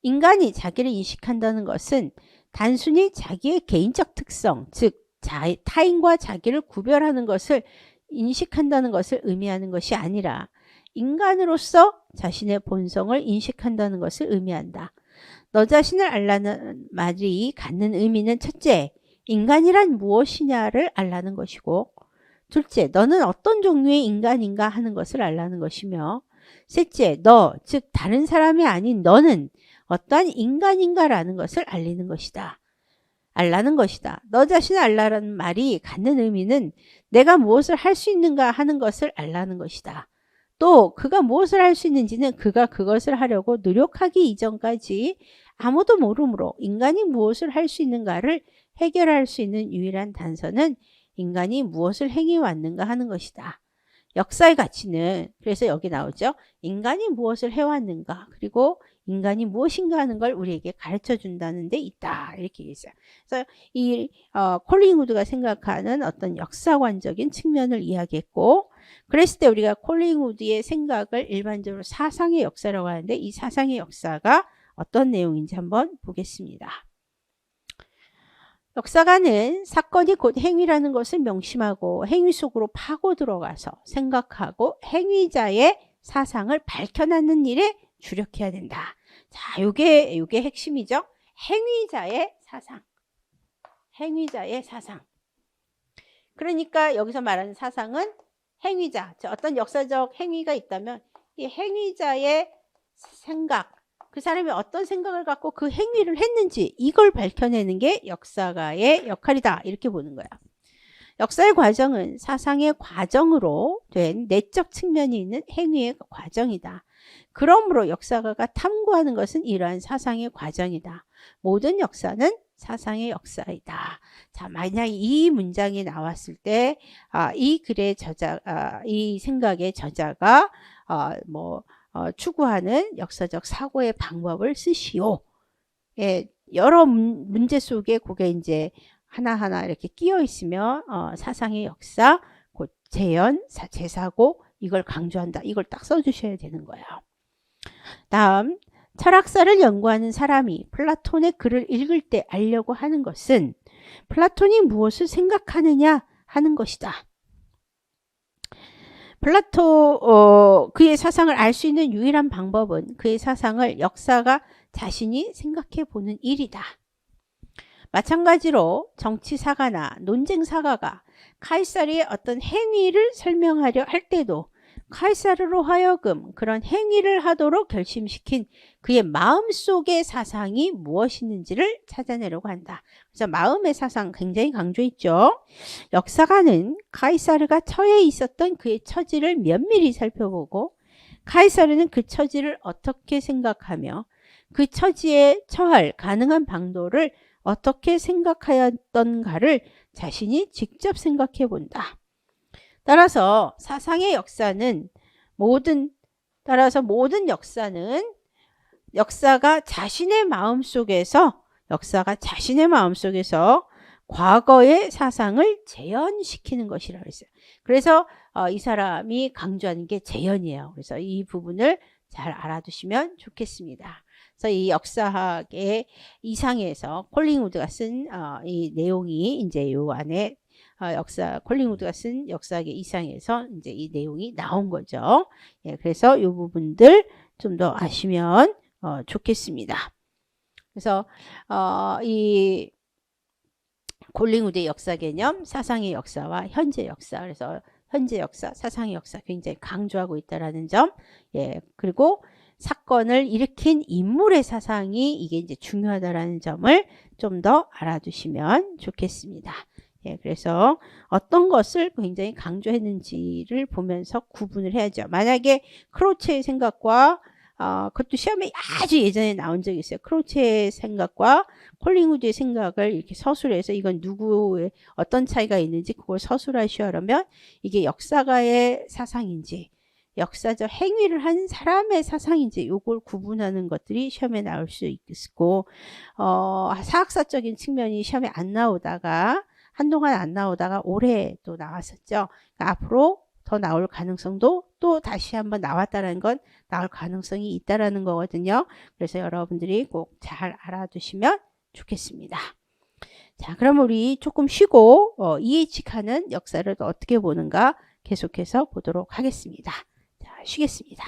인간이 자기를 인식한다는 것은 단순히 자기의 개인적 특성, 즉 타인과 자기를 구별하는 것을 인식한다는 것을 의미하는 것이 아니라 인간으로서 자신의 본성을 인식한다는 것을 의미한다. 너 자신을 알라는 말이 갖는 의미는 첫째, 인간이란 무엇이냐를 알라는 것이고, 둘째, 너는 어떤 종류의 인간인가 하는 것을 알라는 것이며, 셋째, 즉 다른 사람이 아닌 너는 어떠한 인간인가라는 것을 알라는 것이다. 너 자신을 알라는 말이 갖는 의미는 내가 무엇을 할 수 있는가 하는 것을 알라는 것이다. 또 그가 무엇을 할 수 있는지는 그가 그것을 하려고 노력하기 이전까지 아무도 모르므로 인간이 무엇을 할 수 있는가를 해결할 수 있는 유일한 단서는 인간이 무엇을 행해왔는가 하는 것이다. 역사의 가치는 그래서 여기 나오죠. 인간이 무엇을 해왔는가 그리고 인간이 무엇인가 하는 걸 우리에게 가르쳐 준다는 데 있다. 이렇게 얘기했어요. 그래서 이 콜링우드가 생각하는 어떤 역사관적인 측면을 이야기했고, 그랬을 때 우리가 콜링우드의 생각을 일반적으로 사상의 역사라고 하는데 이 사상의 역사가 어떤 내용인지 한번 보겠습니다. 역사가는 사건이 곧 행위라는 것을 명심하고 행위 속으로 파고 들어가서 생각하고 행위자의 사상을 밝혀내는 일에 주력해야 된다. 자, 요게 핵심이죠. 행위자의 사상. 그러니까 여기서 말하는 사상은 행위자, 어떤 역사적 행위가 있다면 이 행위자의 생각, 그 사람이 어떤 생각을 갖고 그 행위를 했는지 이걸 밝혀내는 게 역사가의 역할이다. 이렇게 보는 거야. 역사의 과정은 사상의 과정으로 된 내적 측면이 있는 행위의 과정이다. 그러므로 역사가가 탐구하는 것은 이러한 사상의 과정이다. 모든 역사는 사상의 역사이다. 자, 만약 이 문장이 나왔을 때, 이 글의 이 생각의 저자가 추구하는 역사적 사고의 방법을 쓰시오. 예, 여러 문제 속에 그게 이제 하나하나 이렇게 끼어 있으면 사상의 역사, 곧 재현, 재사고 이걸 강조한다. 이걸 딱 써주셔야 되는 거예요. 다음, 철학사를 연구하는 사람이 플라톤의 글을 읽을 때 알려고 하는 것은 플라톤이 무엇을 생각하느냐 하는 것이다. 그의 사상을 알 수 있는 유일한 방법은 그의 사상을 역사가 자신이 생각해 보는 일이다. 마찬가지로 정치사가나 논쟁사가가 카이사르의 어떤 행위를 설명하려 할 때도 카이사르로 하여금 그런 행위를 하도록 결심시킨 그의 마음속의 사상이 무엇이는지를 찾아내려고 한다. 그래서 마음의 사상 굉장히 강조했죠. 역사가는 카이사르가 처해 있었던 그의 처지를 면밀히 살펴보고 카이사르는 그 처지를 어떻게 생각하며 그 처지에 처할 가능한 방도를 어떻게 생각하였던가를 자신이 직접 생각해 본다. 따라서 사상의 역사는 모든 역사는 역사가 자신의 마음속에서 과거의 사상을 재현시키는 것이라고 했어요. 그래서 이 사람이 강조하는 게 재현이에요. 그래서 이 부분을 잘 알아두시면 좋겠습니다. 그래서 이 역사학의 이상에서 콜링우드가 쓴 이 내용이 이제 요 안에 콜링우드가 쓴 역사학의 이상에서 이제 이 내용이 나온 거죠. 예, 그래서 이 부분들 좀 더 아시면 좋겠습니다. 그래서 이 콜링우드의 역사 개념, 사상의 역사와 현재 역사. 그래서 현재 역사, 사상의 역사 굉장히 강조하고 있다라는 점. 예, 그리고 사건을 일으킨 인물의 사상이 이게 이제 중요하다라는 점을 좀 더 알아두시면 좋겠습니다. 예, 그래서 어떤 것을 굉장히 강조했는지를 보면서 구분을 해야죠. 만약에 크로체의 생각과 그것도 시험에 아주 예전에 나온 적이 있어요. 크로체의 생각과 콜링우드의 생각을 이렇게 서술해서 이건 누구의 어떤 차이가 있는지 그걸 서술하시려면 이게 역사가의 사상인지 역사적 행위를 한 사람의 사상인지 요걸 구분하는 것들이 시험에 나올 수 있고 사학사적인 측면이 시험에 안 나오다가 한동안 안 나오다가 올해 또 나왔었죠. 그러니까 앞으로 더 나올 가능성도 또 다시 한번 나왔다는 건 나올 가능성이 있다라는 거거든요. 그래서 여러분들이 꼭 잘 알아두시면 좋겠습니다. 자, 그럼 우리 조금 쉬고 EH 칸은 역사를 또 어떻게 보는가 계속해서 보도록 하겠습니다. 자, 쉬겠습니다.